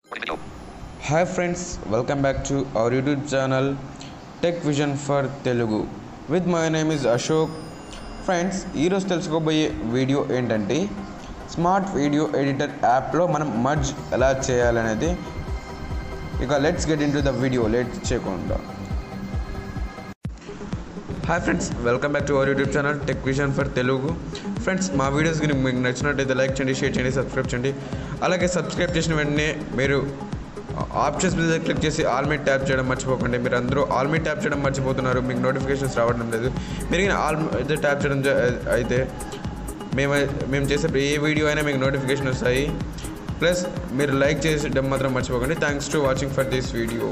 Hi friends, welcome back to our YouTube channel Tech Vision for Telugu. With my name is Ashok. Friends ఈరోజు తెలుసుకోబోయే video ఏంటంటే smart video editor యాప్లో మనం merge ఎలా చేయాలనేది. ఇక let's get in to the video late చేయకుండా. Hi friends, welcome back to our YouTube channel Tech Vision for Telugu. Friends, మా వీడియోస్ మీకు నచ్చినట్టయితే లైక్ చేయండి, షేర్ చేయండి, సబ్స్క్రైబ్ చేయండి. అలాగే సబ్స్క్రైబ్ చేసిన వెంటనే మీరు ఆప్షన్స్ మీద క్లిక్ చేసి ఆల్ మీద ట్యాప్ చేయడం మర్చిపోకండి. మీరు అందరూ ఆల్ మీద ట్యాప్ చేయడం మర్చిపోతున్నారు, మీకు నోటిఫికేషన్స్ రావడం లేదు. మీరు ఆల్ మీద ట్యాప్ చేయడం అయితే మేము చేసే ఏ వీడియో అయినా మీకు నోటిఫికేషన్ వస్తాయి. ప్లస్ మీరు లైక్ చేసేయడం మాత్రం మర్చిపోకండి. Thanks to watching for this video.